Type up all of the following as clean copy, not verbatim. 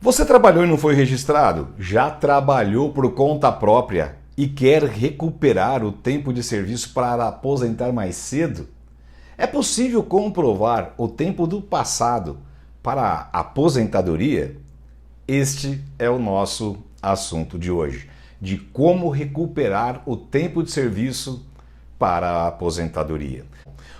Você trabalhou e não foi registrado? Já trabalhou por conta própria e quer recuperar o tempo de serviço para aposentar mais cedo? É possível comprovar o tempo do passado para a aposentadoria? Este é o nosso assunto de hoje, de como recuperar o tempo de serviço para a aposentadoria.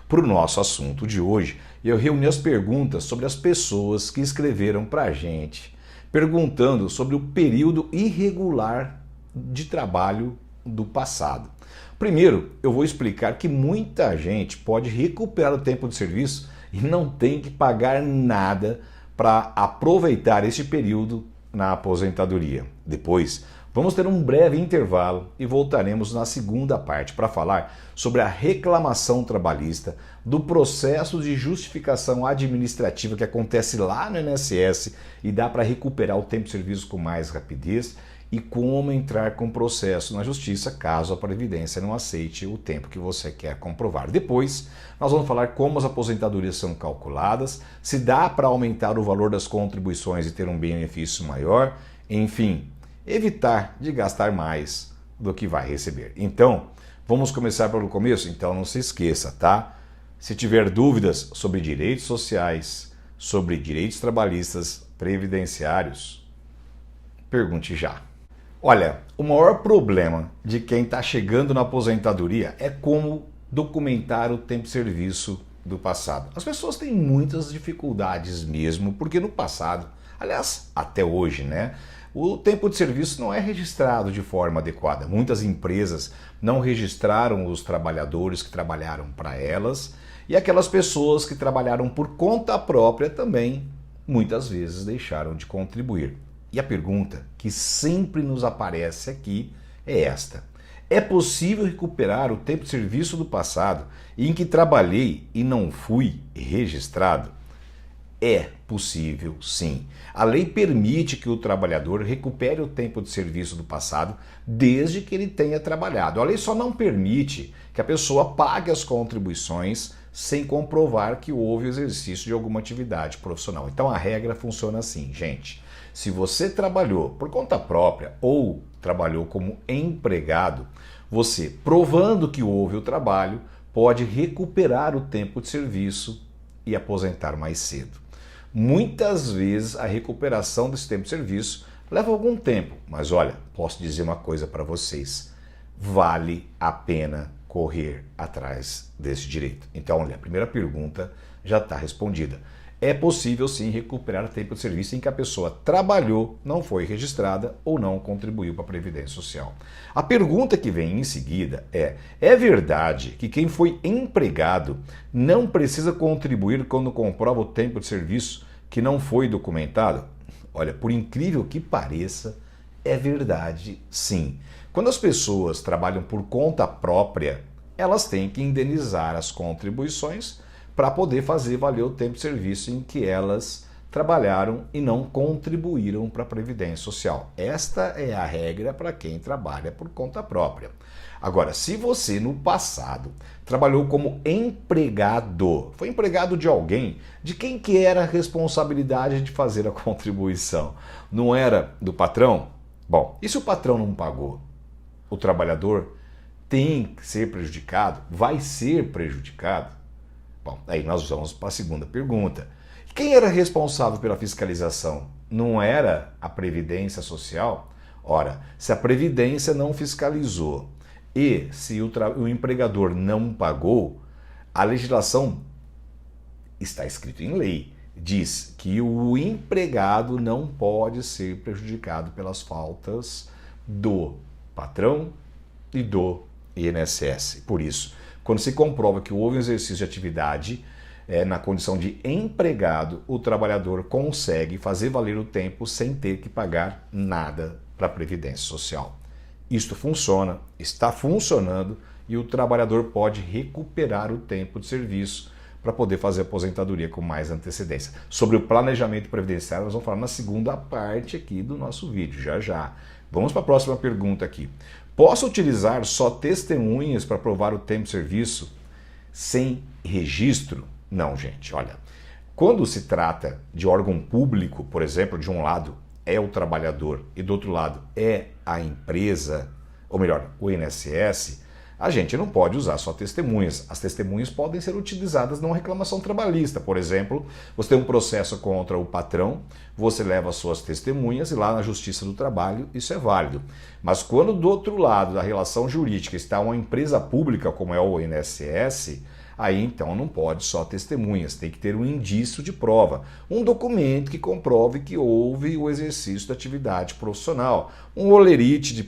Para o nosso assunto de hoje, eu reuni as perguntas sobre as pessoas que escreveram para a gente, perguntando sobre o período irregular de trabalho do passado. Primeiro, eu vou explicar que muita gente pode recuperar o tempo de serviço e não tem que pagar nada para aproveitar este período na aposentadoria. Depois, vamos ter um breve intervalo e voltaremos na segunda parte para falar sobre a reclamação trabalhista, do processo de justificação administrativa que acontece lá no INSS e dá para recuperar o tempo de serviço com mais rapidez e como entrar com processo na justiça caso a Previdência não aceite o tempo que você quer comprovar. Depois, nós vamos falar como as aposentadorias são calculadas, se dá para aumentar o valor das contribuições e ter um benefício maior, enfim, evitar de gastar mais do que vai receber. Então, vamos começar pelo começo? Então não se esqueça, tá? Se tiver dúvidas sobre direitos sociais, sobre direitos trabalhistas, previdenciários, pergunte já. Olha, o maior problema de quem está chegando na aposentadoria é como documentar o tempo de serviço do passado. As pessoas têm muitas dificuldades mesmo, porque no passado, aliás, até hoje, né? O tempo de serviço não é registrado de forma adequada. Muitas empresas não registraram os trabalhadores que trabalharam para elas e aquelas pessoas que trabalharam por conta própria também muitas vezes deixaram de contribuir. E a pergunta que sempre nos aparece aqui é esta: é possível recuperar o tempo de serviço do passado em que trabalhei e não fui registrado? É possível, sim. A lei permite que o trabalhador recupere o tempo de serviço do passado desde que ele tenha trabalhado. A lei só não permite que a pessoa pague as contribuições sem comprovar que houve exercício de alguma atividade profissional. Então a regra funciona assim, gente. Se você trabalhou por conta própria ou trabalhou como empregado, você, provando que houve o trabalho, pode recuperar o tempo de serviço e aposentar mais cedo. Muitas vezes a recuperação desse tempo de serviço leva algum tempo, mas olha, posso dizer uma coisa para vocês: vale a pena correr atrás desse direito. Então, olha, a primeira pergunta já está respondida. É possível sim recuperar o tempo de serviço em que a pessoa trabalhou, não foi registrada ou não contribuiu para a Previdência Social. A pergunta que vem em seguida é verdade que quem foi empregado não precisa contribuir quando comprova o tempo de serviço que não foi documentado? Olha, por incrível que pareça, é verdade sim. Quando as pessoas trabalham por conta própria, elas têm que indenizar as contribuições para poder fazer valer o tempo de serviço em que elas trabalharam e não contribuíram para a Previdência Social. Esta é a regra para quem trabalha por conta própria. Agora, se você no passado trabalhou como empregado, foi empregado de alguém, de quem que era a responsabilidade de fazer a contribuição? Não era do patrão? Bom, e se o patrão não pagou? O trabalhador tem que ser prejudicado? Vai ser prejudicado? Bom, aí nós vamos para a segunda pergunta. Quem era responsável pela fiscalização? Não era a Previdência Social? Ora, se a Previdência não fiscalizou e se o empregador não pagou, a legislação está escrito em lei. Diz que o empregado não pode ser prejudicado pelas faltas do patrão e do INSS. Por isso, quando se comprova que houve um exercício de atividade na condição de empregado, o trabalhador consegue fazer valer o tempo sem ter que pagar nada para a Previdência Social. Isto funciona, está funcionando e o trabalhador pode recuperar o tempo de serviço para poder fazer a aposentadoria com mais antecedência. Sobre o planejamento previdenciário, nós vamos falar na segunda parte aqui do nosso vídeo, já já. Vamos para a próxima pergunta aqui. Posso utilizar só testemunhas para provar o tempo de serviço sem registro? Não, gente, olha. Quando se trata de órgão público, por exemplo, de um lado é o trabalhador e do outro lado é a empresa, ou melhor, o INSS, a gente não pode usar só testemunhas. As testemunhas podem ser utilizadas numa reclamação trabalhista. Por exemplo, você tem um processo contra o patrão, você leva as suas testemunhas e lá na Justiça do Trabalho isso é válido. Mas quando do outro lado da relação jurídica está uma empresa pública como é o INSS, aí então não pode só testemunhas, tem que ter um indício de prova, um documento que comprove que houve o exercício da atividade profissional, um holerite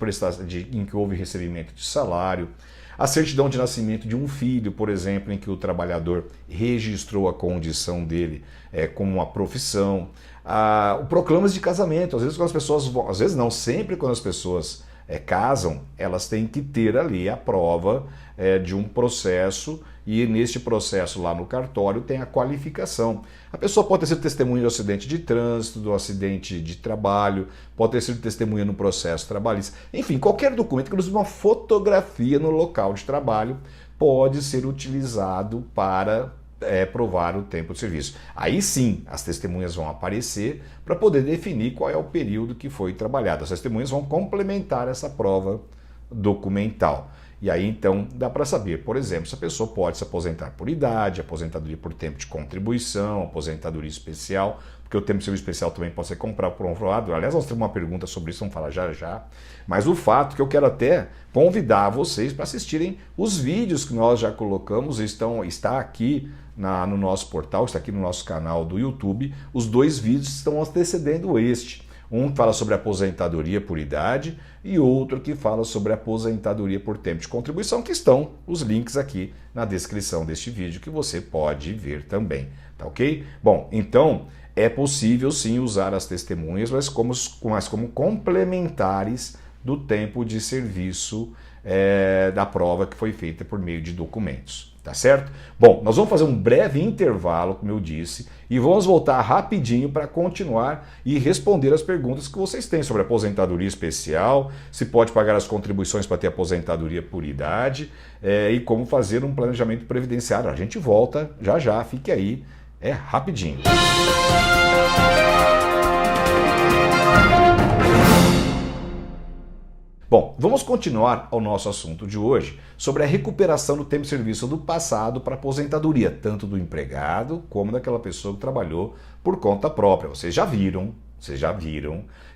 em que houve recebimento de salário, a certidão de nascimento de um filho, por exemplo, em que o trabalhador registrou a condição dele como uma profissão, o proclamas de casamento. Às vezes quando as pessoas, às vezes não, sempre quando as pessoas casam, elas têm que ter ali a prova de um processo e neste processo lá no cartório tem a qualificação. A pessoa pode ter sido testemunha do acidente de trânsito, do acidente de trabalho, pode ter sido testemunha no processo trabalhista. Enfim, qualquer documento, inclusive uma fotografia no local de trabalho, pode ser utilizado para provar o tempo de serviço. Aí sim, as testemunhas vão aparecer para poder definir qual é o período que foi trabalhado. As testemunhas vão complementar essa prova documental. E aí então dá para saber, por exemplo, se a pessoa pode se aposentar por idade, aposentadoria por tempo de contribuição, aposentadoria especial, porque o tempo de serviço especial também pode ser comprovado. Aliás, nós temos uma pergunta sobre isso, vamos falar já já. Mas o fato que eu quero até convidar vocês para assistirem os vídeos que nós já colocamos, está aqui no nosso portal, está aqui no nosso canal do YouTube. Os dois vídeos estão antecedendo este. Um que fala sobre aposentadoria por idade e outro que fala sobre aposentadoria por tempo de contribuição, que estão os links aqui na descrição deste vídeo que você pode ver também, tá ok? Bom, então é possível sim usar as testemunhas, mas como complementares do tempo de serviço da prova que foi feita por meio de documentos. Tá certo? Bom, nós vamos fazer um breve intervalo, como eu disse, e vamos voltar rapidinho para continuar e responder as perguntas que vocês têm sobre aposentadoria especial, se pode pagar as contribuições para ter aposentadoria por idade e como fazer um planejamento previdenciário. A gente volta já já, fique aí, é rapidinho. Bom, vamos continuar ao nosso assunto de hoje sobre a recuperação do tempo de serviço do passado para aposentadoria, tanto do empregado como daquela pessoa que trabalhou por conta própria. Vocês já viram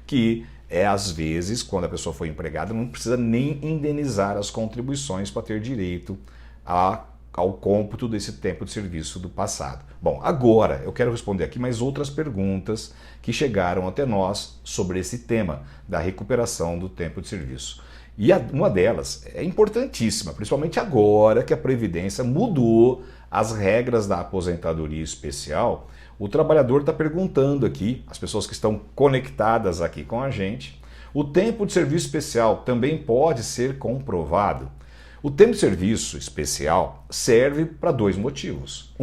que às vezes, quando a pessoa foi empregada, não precisa nem indenizar as contribuições para ter direito ao cômputo desse tempo de serviço do passado. Bom, agora eu quero responder aqui mais outras perguntas que chegaram até nós sobre esse tema da recuperação do tempo de serviço. E uma delas é importantíssima, principalmente agora que a Previdência mudou as regras da aposentadoria especial. O trabalhador está perguntando aqui, as pessoas que estão conectadas aqui com a gente, o tempo de serviço especial também pode ser comprovado? O tempo de serviço especial serve para dois motivos.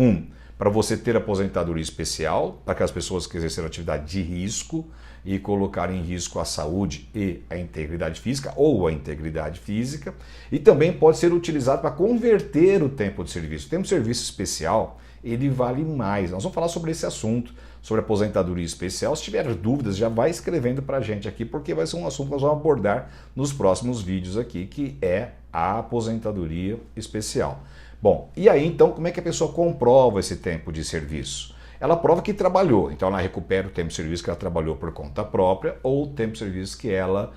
Para você ter aposentadoria especial, para aquelas pessoas que exerceram atividade de risco e colocar em risco a saúde e a integridade física ou a integridade física, e também pode ser utilizado para converter o tempo de serviço. O tempo de serviço especial, ele vale mais. Nós vamos falar sobre esse assunto, sobre aposentadoria especial. Se tiver dúvidas, já vai escrevendo para a gente aqui, porque vai ser um assunto que nós vamos abordar nos próximos vídeos aqui, que é a aposentadoria especial. Bom, e aí então como é que a pessoa comprova esse tempo de serviço? Ela prova que trabalhou, então ela recupera o tempo de serviço que ela trabalhou por conta própria ou o tempo de serviço que ela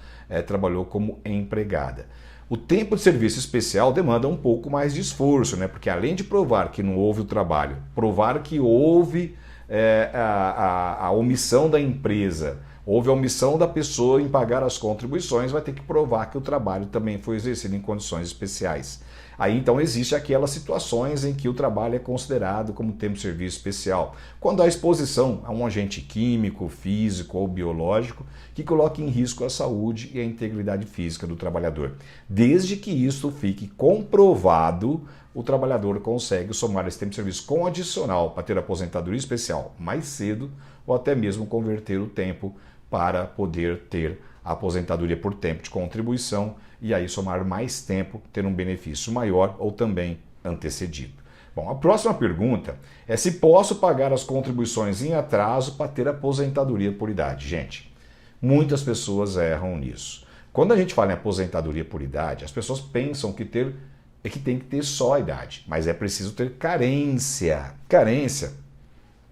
trabalhou como empregada. O tempo de serviço especial demanda um pouco mais de esforço, né? Porque além de provar que não houve o trabalho, provar que houve a omissão da empresa, houve a omissão da pessoa em pagar as contribuições, vai ter que provar que o trabalho também foi exercido em condições especiais. Aí então existe aquelas situações em que o trabalho é considerado como tempo de serviço especial, quando há exposição a um agente químico, físico ou biológico que coloque em risco a saúde e a integridade física do trabalhador. Desde que isso fique comprovado, o trabalhador consegue somar esse tempo de serviço com adicional para ter aposentadoria especial mais cedo ou até mesmo converter o tempo para poder ter a aposentadoria por tempo de contribuição e aí somar mais tempo, ter um benefício maior ou também antecedido. Bom, a próxima pergunta é se posso pagar as contribuições em atraso para ter aposentadoria por idade. Gente, Muitas pessoas erram nisso. Quando a gente fala em aposentadoria por idade, as pessoas pensam que tem que ter só a idade, mas é preciso ter carência. Carência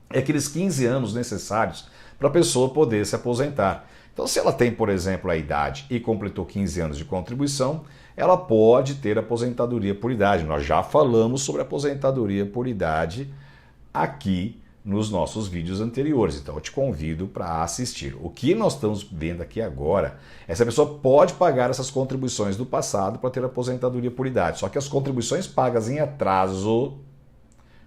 é aqueles 15 anos necessários para a pessoa poder se aposentar. Então, se ela tem, por exemplo, a idade e completou 15 anos de contribuição, ela pode ter aposentadoria por idade. Nós já falamos sobre aposentadoria por idade aqui nos nossos vídeos anteriores, então eu te convido para assistir. O que nós estamos vendo aqui agora é se a pessoa pode pagar essas contribuições do passado para ter aposentadoria por idade. Só que as contribuições pagas em atraso,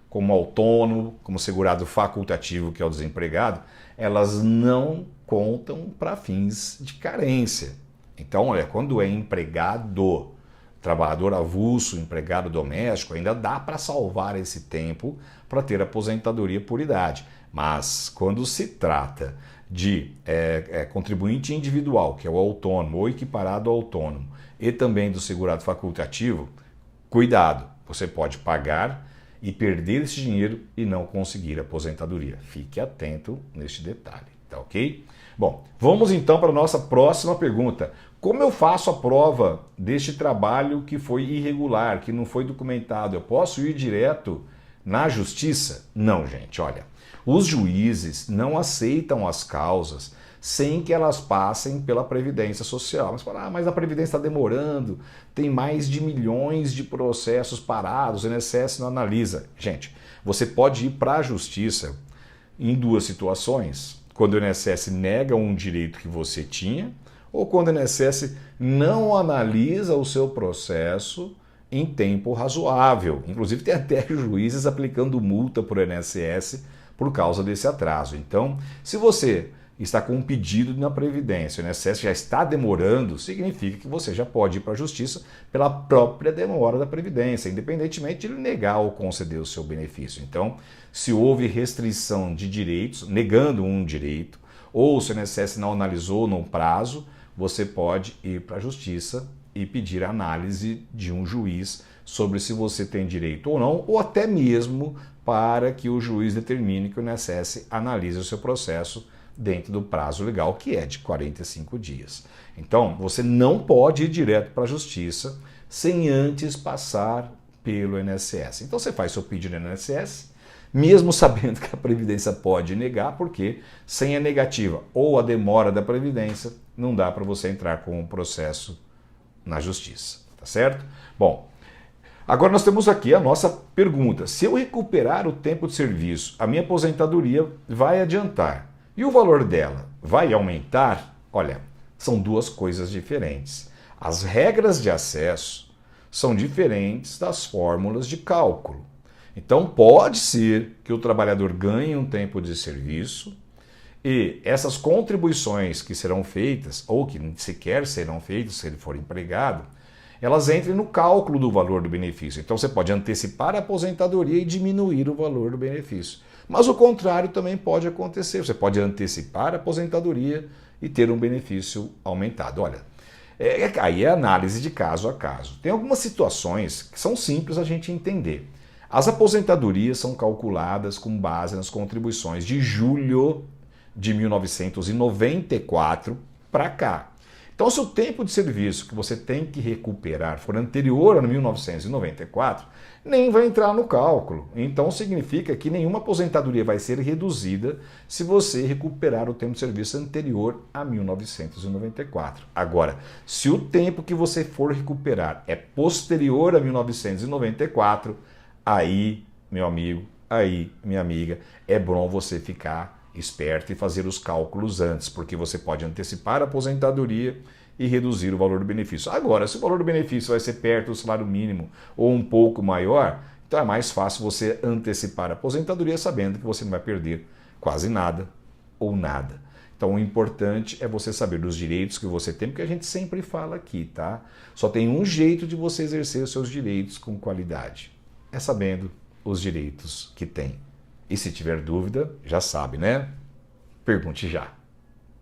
como autônomo, como segurado facultativo, que é o desempregado, elas não contam para fins de carência. Então, olha, quando é empregado, trabalhador avulso, empregado doméstico, ainda dá para salvar esse tempo para ter aposentadoria por idade. Mas quando se trata de contribuinte individual, que é o autônomo ou equiparado ao autônomo, e também do segurado facultativo, cuidado, você pode pagar e perder esse dinheiro e não conseguir aposentadoria. Fique atento neste detalhe, tá ok? Bom, vamos então para a nossa próxima pergunta. Como eu faço a prova deste trabalho que foi irregular, que não foi documentado? Eu posso ir direto na justiça? Não, gente, olha. Os juízes não aceitam as causas sem que elas passem pela Previdência Social. Mas fala, mas a Previdência está demorando, tem mais de milhões de processos parados, o INSS não analisa. Gente, você pode ir para a justiça em duas situações. Quando o INSS nega um direito que você tinha, ou quando o INSS não analisa o seu processo em tempo razoável. Inclusive tem até juízes aplicando multa para o INSS por causa desse atraso. Então, se você está com um pedido na Previdência, o INSS já está demorando, significa que você já pode ir para a Justiça pela própria demora da Previdência, independentemente de ele negar ou conceder o seu benefício. Então, se houve restrição de direitos, negando um direito, ou se o INSS não analisou no prazo, você pode ir para a Justiça e pedir análise de um juiz sobre se você tem direito ou não, ou até mesmo para que o juiz determine que o INSS analise o seu processo dentro do prazo legal, que é de 45 dias. Então, você não pode ir direto para a Justiça sem antes passar pelo INSS. Então, você faz seu pedido no INSS, mesmo sabendo que a Previdência pode negar, porque sem a negativa ou a demora da Previdência, não dá para você entrar com um processo na Justiça, tá certo? Bom, agora nós temos aqui a nossa pergunta. Se eu recuperar o tempo de serviço, a minha aposentadoria vai adiantar e o valor dela vai aumentar? Olha, são duas coisas diferentes. As regras de acesso são diferentes das fórmulas de cálculo. Então pode ser que o trabalhador ganhe um tempo de serviço e essas contribuições que serão feitas, ou que sequer serão feitas se ele for empregado, elas entrem no cálculo do valor do benefício. Então você pode antecipar a aposentadoria e diminuir o valor do benefício. Mas o contrário também pode acontecer. Você pode antecipar a aposentadoria e ter um benefício aumentado. Olha, aí é análise de caso a caso. Tem algumas situações que são simples a gente entender. As aposentadorias são calculadas com base nas contribuições de julho de 1994 para cá. Então, se o tempo de serviço que você tem que recuperar for anterior a 1994, nem vai entrar no cálculo. Então, significa que nenhuma aposentadoria vai ser reduzida se você recuperar o tempo de serviço anterior a 1994. Agora, se o tempo que você for recuperar é posterior a 1994, aí, meu amigo, aí, minha amiga, é bom você ficar esperto e fazer os cálculos antes, porque você pode antecipar a aposentadoria e reduzir o valor do benefício. Agora, se o valor do benefício vai ser perto do salário mínimo ou um pouco maior, então é mais fácil você antecipar a aposentadoria sabendo que você não vai perder quase nada ou nada. Então o importante é você saber dos direitos que você tem, porque a gente sempre fala aqui, tá? Só tem um jeito de você exercer os seus direitos com qualidade. É sabendo os direitos que tem. E se tiver dúvida, já sabe, né? Pergunte já.